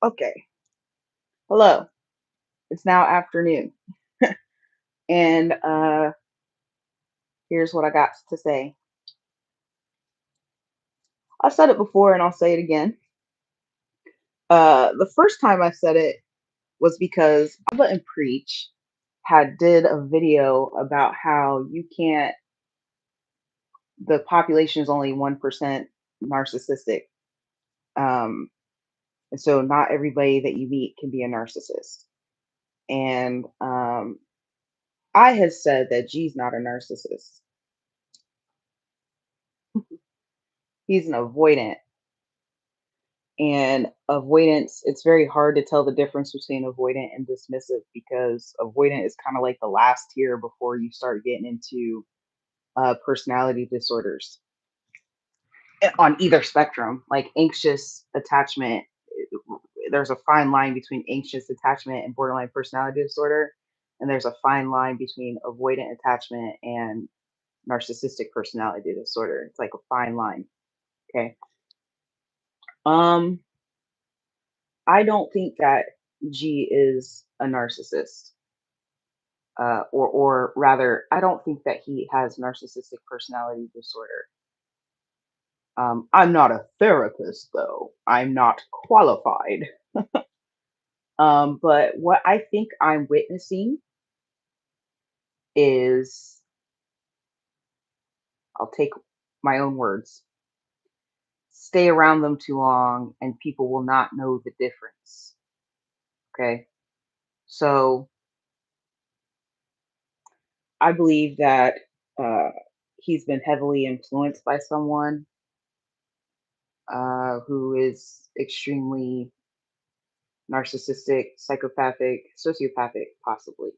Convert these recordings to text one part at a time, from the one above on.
Okay. Hello. It's now afternoon. And here's what I got to say. I've said it before and I'll say it again. The first time I said it was because Abba and Preach had did a video about how you can't the population is only 1% narcissistic. Um, and so not everybody that you meet can be a narcissist. And I had said that G's not a narcissist. He's an avoidant. And avoidance, it's very hard to tell the difference between avoidant and dismissive because avoidant is kind of like the last tier before you start getting into personality disorders on either spectrum, like anxious attachment. There's a fine line between anxious attachment and borderline personality disorder. And there's a fine line between avoidant attachment and narcissistic personality disorder. It's like a fine line. Okay. Um, I don't think that G is a narcissist, or rather, I don't think that he has narcissistic personality disorder. I'm not a therapist, though. I'm not qualified. But what I think I'm witnessing is, I'll take my own words, stay around them too long, and people will not know the difference. Okay, so I believe that uh, he's been heavily influenced by someone who is extremely narcissistic, psychopathic, sociopathic, possibly.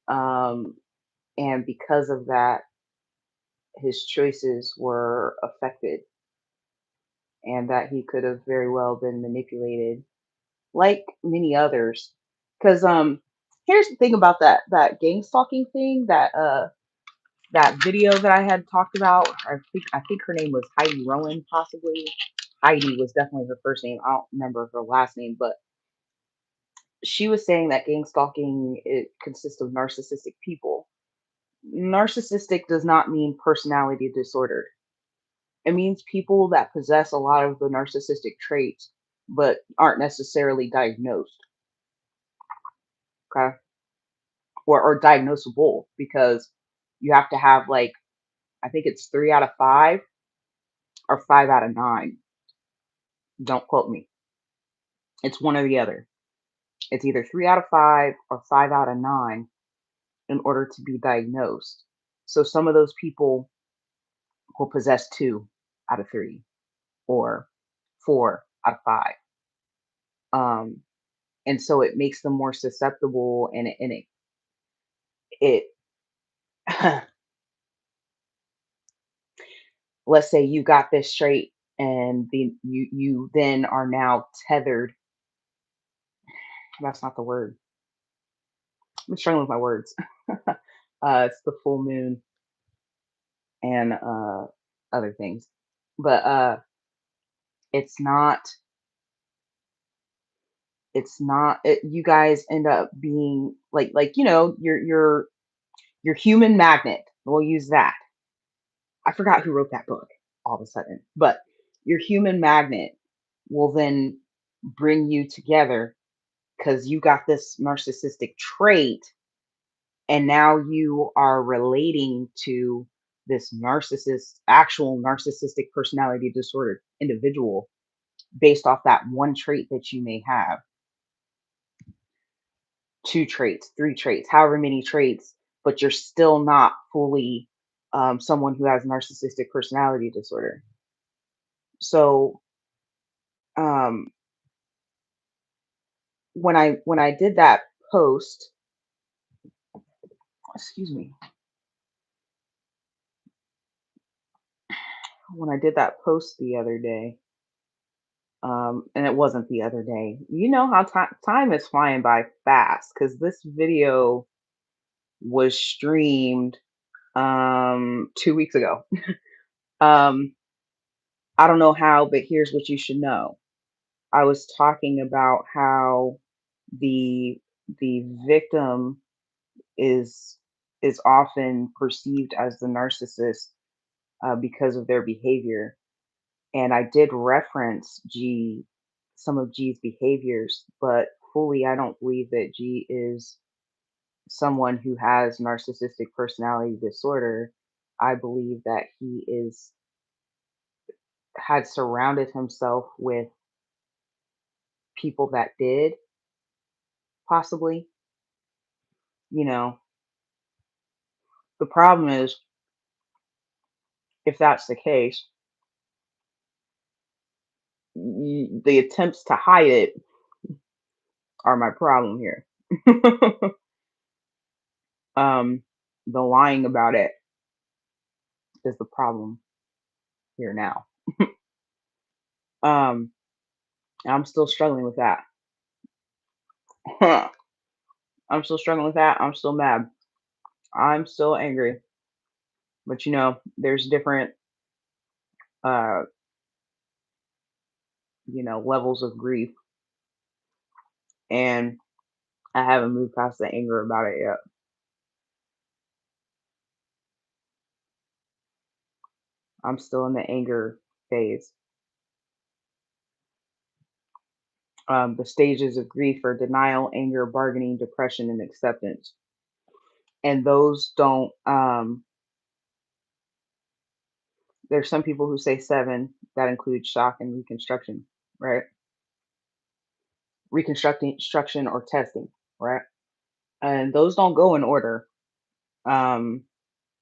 Um, and because of that, his choices were affected, and that he could have very well been manipulated, like many others. Because here's the thing about that gang stalking thing, that video that I had talked about. I think her name was Heidi Rowan, possibly. Heidi was definitely her first name. I don't remember her last name, but she was saying that gang stalking, it consists of narcissistic people. Narcissistic does not mean personality disordered. It means people that possess a lot of the narcissistic traits but aren't necessarily diagnosed, okay? Or diagnosable, because you have to have, like, I think it's 3 out of 5 or 5 out of 9. Don't quote me. It's one or the other. It's either 3 out of 5 or 5 out of 9 in order to be diagnosed. So some of those people will possess 2 out of 3 or 4 out of 5. Um, and so it makes them more susceptible, it let's say you got this trait, and you then are now tethered. That's not the word. I'm struggling with my words. It's the full moon and other things, but it's not. You guys end up being like your human magnet. We'll use that. I forgot who wrote that book all of a sudden, but your human magnet will then bring you together because you got this narcissistic trait, and now you are relating to this actual narcissistic personality disorder individual based off that one trait that you may have, 2 traits, 3 traits, however many traits, but you're still not fully someone who has narcissistic personality disorder. So um, when I did that post, excuse me, when I did that post the other day, and it wasn't the other day. You know how time is flying by fast because this video was streamed 2 weeks ago. um, I don't know how, but here's what you should know. I was talking about how the the victim is is often perceived as the narcissist because of their behavior. And I did reference some of G's behaviors, but fully I don't believe that G is someone who has narcissistic personality disorder. I believe that he is had surrounded himself with people that did, possibly. You know, the problem is, if that's the case, the attempts to hide it are my problem here. um, the lying about it is the problem here now. Um, I'm still struggling with that. I'm still struggling with that. I'm still mad. I'm still angry. But there's different uh, levels of grief, and I haven't moved past the anger about it yet. I'm still in the anger phase. The stages of grief are denial, anger, bargaining, depression, and acceptance. And those don't. There's some people who say seven. That includes shock and reconstruction, right? Reconstructing, construction, or testing, right? And those don't go in order. Um,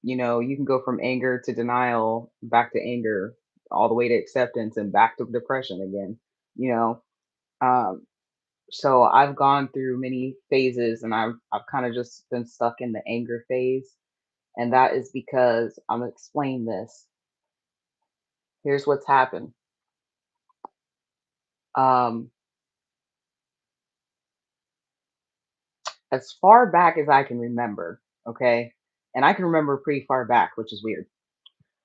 you can go from anger to denial, back to anger, all the way to acceptance, and back to depression again. You know, um, so I've gone through many phases, and I've kind of just been stuck in the anger phase, and that is because I'm gonna explain this. Here's what's happened. Um, as far back as I can remember, okay, and I can remember pretty far back, which is weird.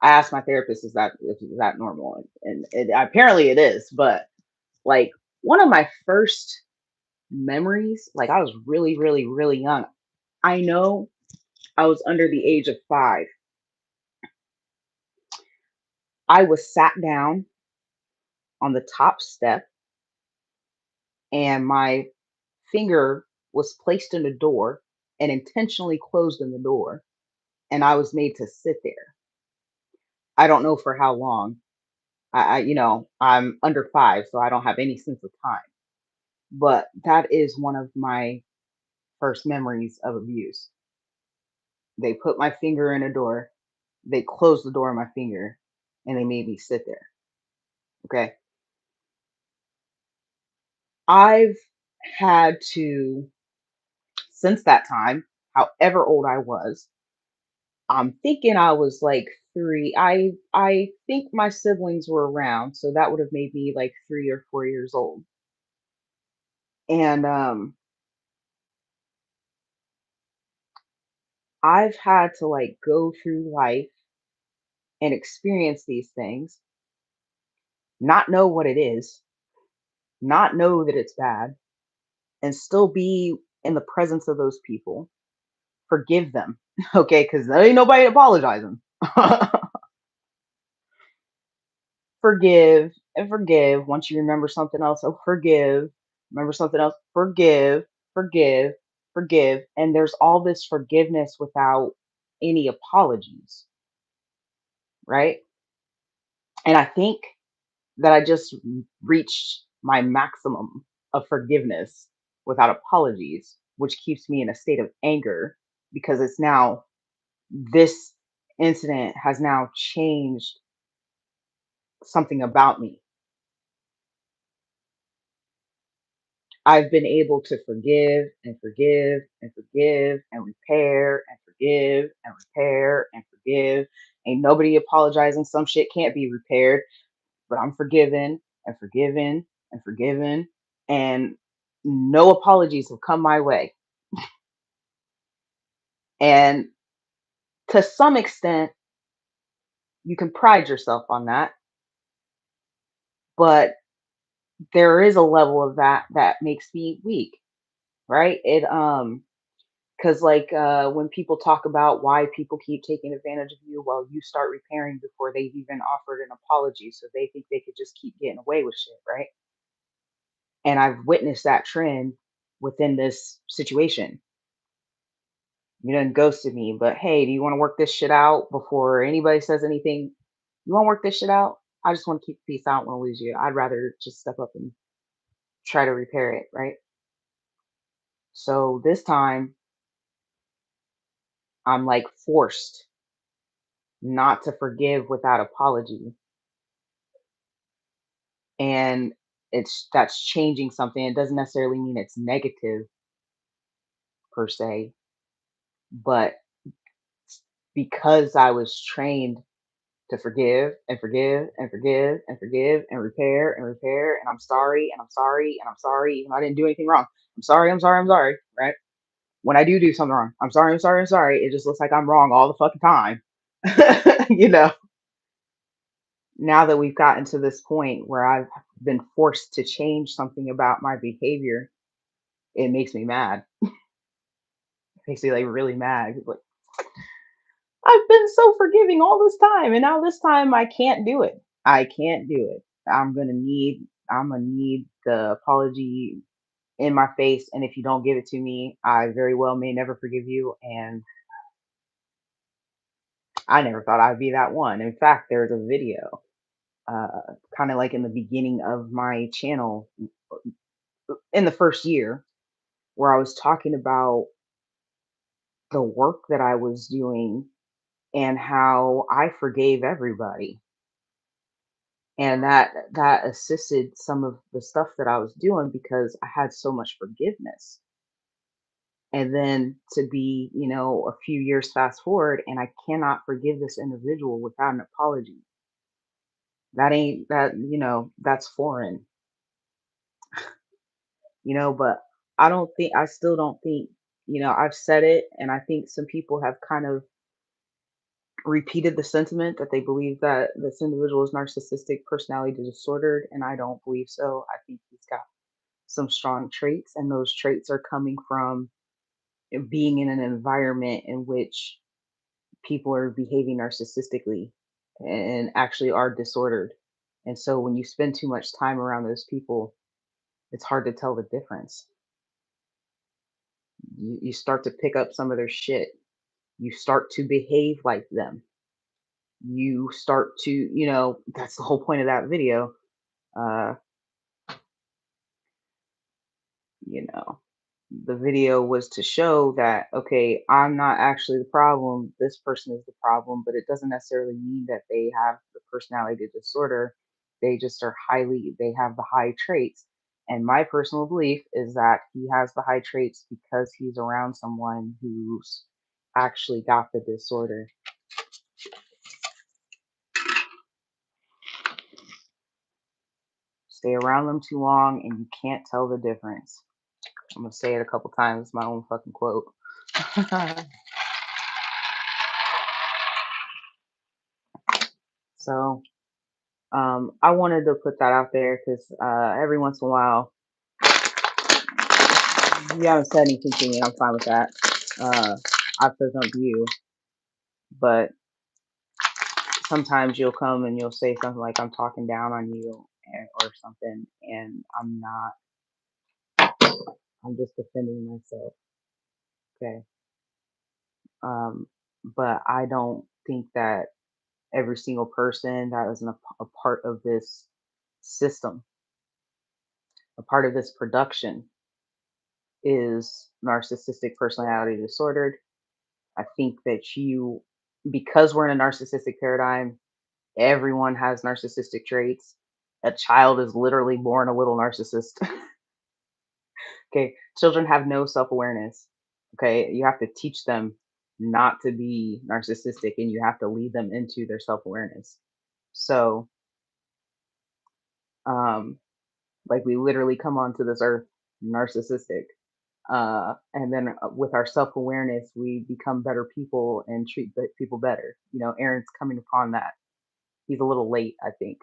I asked my therapist, is that normal? And apparently it is, but like one of my first memories, like I was really, really, really young. I know I was under the age of 5. I was sat down on the top step, and my finger was placed in the door and intentionally closed in the door, and I was made to sit there. I don't know for how long. I'm under 5, so I don't have any sense of time. But that is one of my first memories of abuse. They put my finger in a door, they closed the door on my finger, and they made me sit there. Okay. I've had to, since that time, however old I was, I'm thinking I was like 3. I think my siblings were around, so that would have made me like 3 or 4 years old. And I've had to like go through life and experience these things, not know what it is, not know that it's bad, and still be in the presence of those people, forgive them, okay? Because there ain't nobody apologizing. Forgive and forgive. Once you remember something else, oh, forgive. Remember something else, forgive, forgive, forgive. And there's all this forgiveness without any apologies, right? And I think that I just reached my maximum of forgiveness without apologies, which keeps me in a state of anger because it's now this incident has now changed something about me. I've been able to forgive and forgive and forgive and repair and forgive and repair and forgive. Ain't nobody apologizing. Some shit can't be repaired, but I'm forgiven and forgiven and forgiven. And no apologies have come my way. And to some extent, you can pride yourself on that. But there is a level of that that makes me weak, right? Because like when people talk about why people keep taking advantage of you, well, you start repairing before they've even offered an apology, so they think they could just keep getting away with shit, right? And I've witnessed that trend within this situation. You done ghosted me, but hey, do you want to work this shit out before anybody says anything? You want to work this shit out? I just want to keep the peace. I don't want to lose you. I'd rather just step up and try to repair it, right? So this time I'm like forced not to forgive without apology. And that's changing something. It doesn't necessarily mean it's negative per se, but because I was trained to forgive and forgive and forgive and forgive and repair and repair, and I'm sorry and I'm sorry and I'm sorry, even though I didn't do anything wrong. I'm sorry, I'm sorry, I'm sorry, right? When I do something wrong, I'm sorry, I'm sorry, I'm sorry. It just looks like I'm wrong all the fucking time. you know, now that we've gotten to this point where I've been forced to change something about my behavior, it makes me mad. It makes me like really mad. Like, I've been so forgiving all this time, and now this time I can't do it. I can't do it. I'm gonna need the apology in my face, and if you don't give it to me, I very well may never forgive you. And I never thought I'd be that one. In fact, there's a video, kind of like in the beginning of my channel in the first year, where I was talking about the work that I was doing and how I forgave everybody. And that assisted some of the stuff that I was doing because I had so much forgiveness. And then to be, a few years fast forward and I cannot forgive this individual without an apology. That ain't that, that's foreign, but I still don't think, I've said it and I think some people have kind of repeated the sentiment that they believe that this individual is narcissistic personality disordered, and I don't believe so. I think he's got some strong traits, and those traits are coming from being in an environment in which people are behaving narcissistically and actually are disordered. And so when you spend too much time around those people, it's hard to tell the difference. You start to pick up some of their shit. You start to behave like them. You start to, that's the whole point of that video. Uh, you know, the video was to show that, okay, I'm not actually the problem. This person is the problem, but it doesn't necessarily mean that they have the personality disorder. They have the high traits. And my personal belief is that he has the high traits because he's around someone who's actually got the disorder. Stay around them too long and you can't tell the difference. I'm gonna say it a couple times, my own fucking quote. So I wanted to put that out there because every once in a while, if you haven't said anything to me, I'm fine with that. I present you, but sometimes you'll come and you'll say something like I'm talking down on you or something, and I'm not. I'm just defending myself. Okay. But I don't think that every single person that is a part of this system, a part of this production, is narcissistic personality disordered. I think that because we're in a narcissistic paradigm, everyone has narcissistic traits. A child is literally born a little narcissist. Okay. Children have no self awareness. Okay. You have to teach them not to be narcissistic and you have to lead them into their self awareness. So, um, like we literally come onto this earth narcissistic. And then with our self awareness, we become better people and treat people better. Aaron's coming upon that. He's a little late, I think,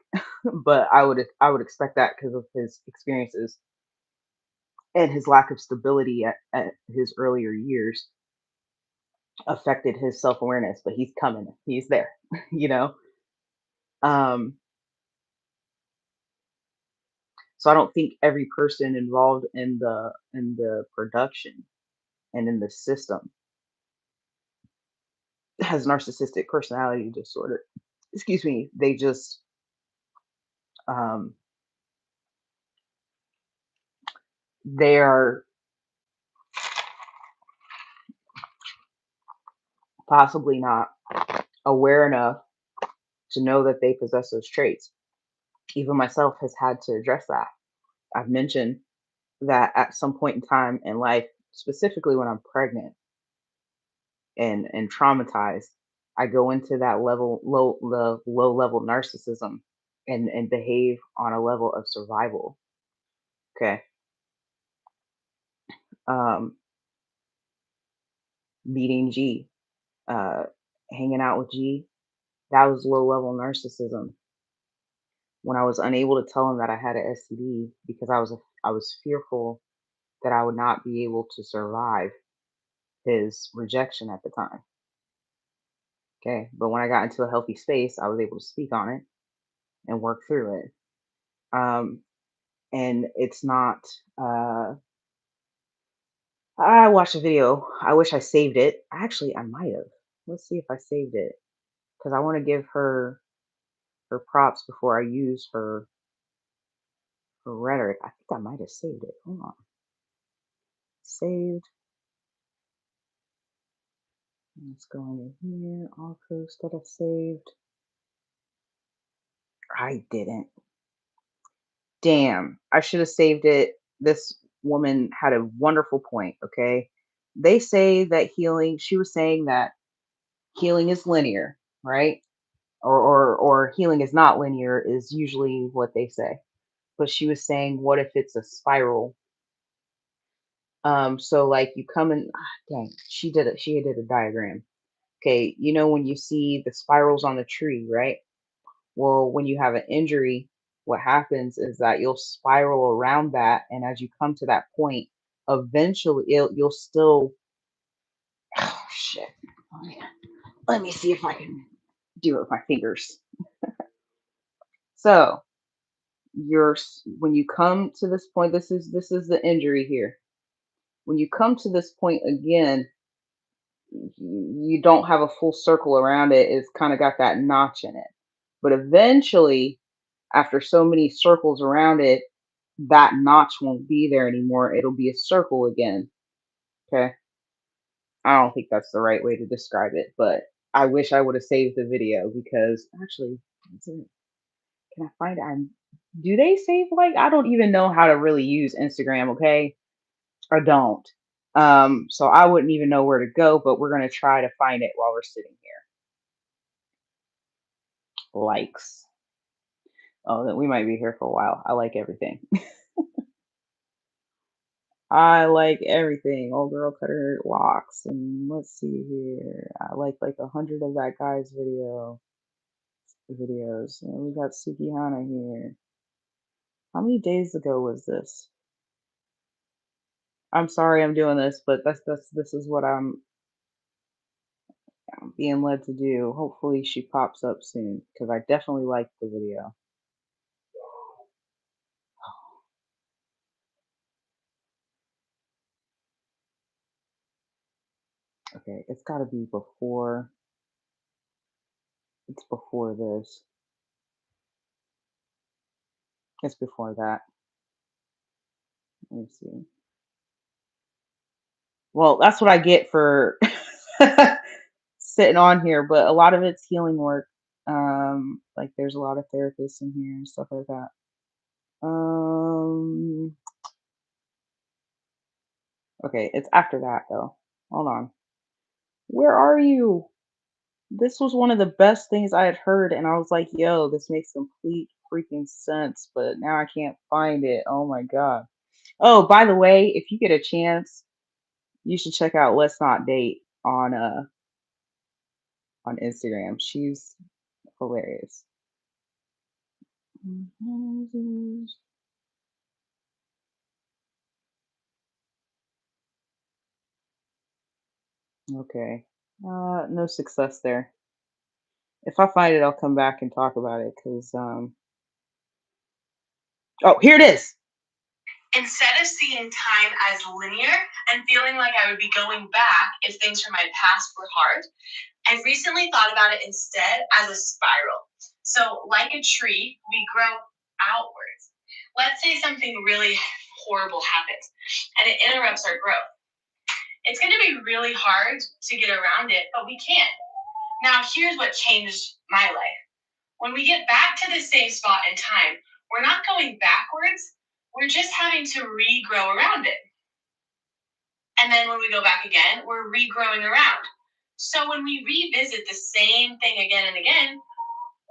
but I would expect that because of his experiences and his lack of stability at his earlier years affected his self awareness. But he's coming, he's there, you know. Um, so I don't think every person involved in the production and in the system has narcissistic personality disorder. Excuse me. They just um, they are possibly not aware enough to know that they possess those traits. Even myself has had to address that. I've mentioned that at some point in time in life, specifically when I'm pregnant and traumatized, I go into that low level narcissism and behave on a level of survival. Okay. Um, Meeting G, uh, hanging out with G, that was low level narcissism. When I was unable to tell him that I had an STD because I was fearful that I would not be able to survive his rejection at the time. Okay. But when I got into a healthy space, I was able to speak on it and work through it. Um, and it's not, uh, I watched a video. I wish I saved it. Actually, I might have. Let's see if I saved it because I want to give her props before I use her rhetoric. I think I might have saved it. Hold on. Saved. Let's go in here. All posts that I saved. I didn't. Damn, I should have saved it. This woman had a wonderful point, okay? They say that healing, she was saying that healing is linear, right? Or healing is not linear is usually what they say. But she was saying, what if it's a spiral? So like you come in, dang, she did a diagram. Okay, you know when you see the spirals on the tree, right? Well, when you have an injury, what happens is that you'll spiral around that, and as you come to that point, eventually you'll still. Oh shit! Let me, let me see if I can do it with my fingers. So when you come to this point, this is the injury here. When you come to this point again, you don't have a full circle around it. It's kind of got that notch in it, but eventually, after so many circles around it, that notch won't be there anymore. It'll be a circle again. Okay. I don't think that's the right way to describe it, but I wish I would have saved the video because actually, can I find it? Do they save like I don't even know how to really use Instagram, okay? Or don't. So I wouldn't even know where to go, but we're gonna try to find it while we're sitting here. Likes. Oh, then we might be here for a while. I like everything. I like everything. Old girl cut her locks, and let's see here. I like 100 of that guy's videos. And we got Sukihana here. How many days ago was this? I'm sorry I'm doing this, but this is what I'm being led to do. Hopefully she pops up soon because I definitely liked the video. Okay, it's got to be before. It's before this. It's before that. Let me see. Well, that's what I get for sitting on here, but a lot of it's healing work. Like there's a lot of therapists in here and stuff like that. Um, okay, it's after that though. Hold on. Where are you? This was one of the best things I had heard, and I was like, yo, this makes complete freaking sense, but now I can't find it. Oh my god. Oh, by the way, if you get a chance, you should check out Let's Not Date on Instagram. She's hilarious. Okay. No success there. If I find it, I'll come back and talk about it because oh, here it is. Instead of seeing time as linear and feeling like I would be going back if things from my past were hard, I've recently thought about it instead as a spiral. So, like a tree, we grow outwards. Let's say something really horrible happens and it interrupts our growth. It's going to be really hard to get around it, but we can. Now, here's what changed my life. When we get back to the same spot in time, we're not going backwards, we're just having to regrow around it. And then when we go back again, we're regrowing around. So when we revisit the same thing again and again,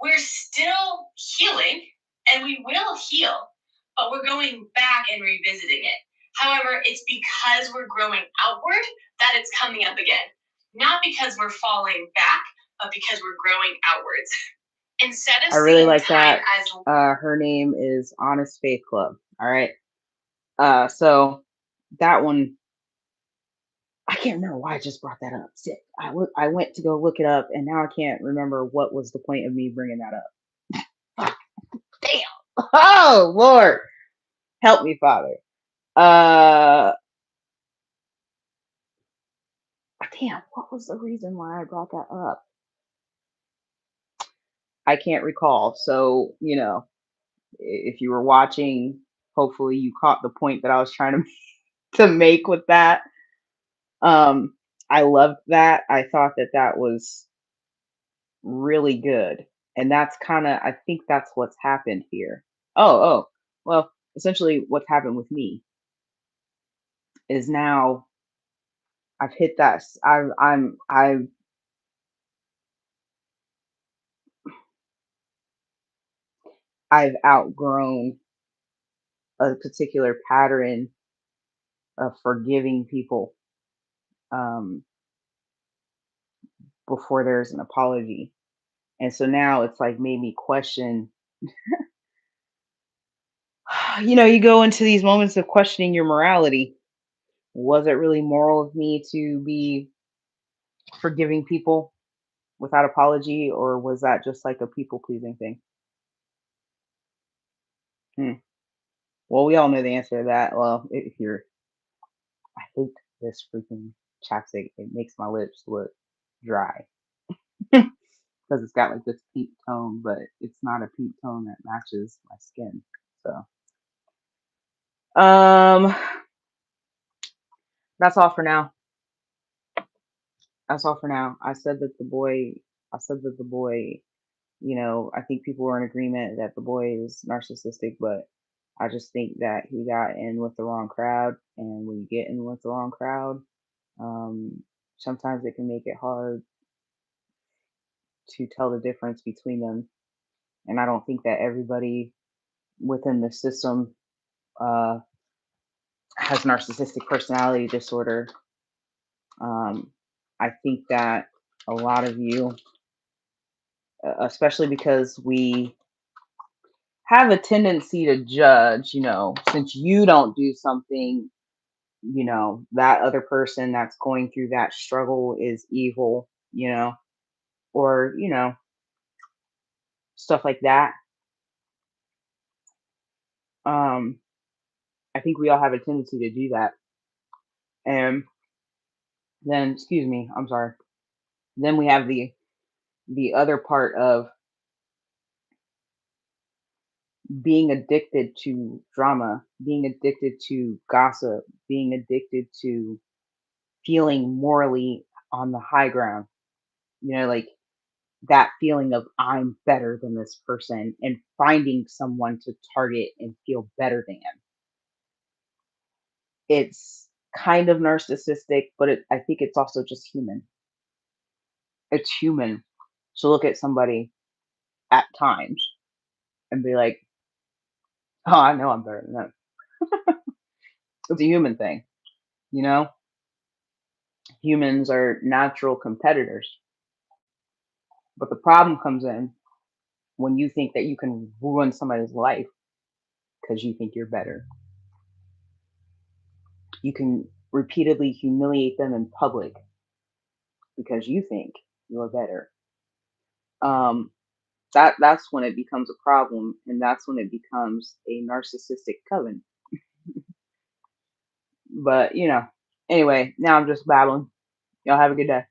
we're still healing and we will heal, but we're going back and revisiting it. However, it's because we're growing outward that it's coming up again. Not because we're falling back, but because we're growing outwards. Instead of I really like that. As her name is Honest Faith Club. All right. So that one, I can't remember why I just brought that up. Sick. I went to go look it up, and now I can't remember what was the point of me bringing that up. Damn. Oh Lord, help me, Father. Damn. What was the reason why I brought that up? I can't recall. So if you were watching, hopefully you caught the point that I was trying to make with that. I loved that. I thought that was really good. And that's I think that's what's happened here. Oh, well, essentially what's happened with me is now I've hit that. I've outgrown a particular pattern of forgiving people um, before there's an apology. And so now it's like made me question, you go into these moments of questioning your morality. Was it really moral of me to be forgiving people without apology, or was that just like a people pleasing thing? Hmm. Well, we all know the answer to that. Well, if you're, I hate this freaking chapstick. It makes my lips look dry because it's got like this pink tone, but it's not a pink tone that matches my skin. So, that's all for now. That's all for now. I said that the boy, I think people were in agreement that the boy is narcissistic, but I just think that he got in with the wrong crowd. And when you get in with the wrong crowd, sometimes it can make it hard to tell the difference between them. And I don't think that everybody within the system uh, has narcissistic personality disorder. I think that a lot of you, especially because we have a tendency to judge, since you don't do something, that other person that's going through that struggle is evil, or, stuff like that. Um, I think we all have a tendency to do that. And then, excuse me, I'm sorry. Then we have the other part of being addicted to drama, being addicted to gossip, being addicted to feeling morally on the high ground. Like that feeling of I'm better than this person and finding someone to target and feel better than. It's kind of narcissistic, but I think it's also just human. It's human to look at somebody at times and be like, oh, I know I'm better than them. It's a human thing, you know? Humans are natural competitors. But the problem comes in when you think that you can ruin somebody's life because you think you're better. You can repeatedly humiliate them in public because you think you're better. Um, that's when it becomes a problem, and that's when it becomes a narcissistic coven. But anyway, now I'm just babbling. Y'all have a good day.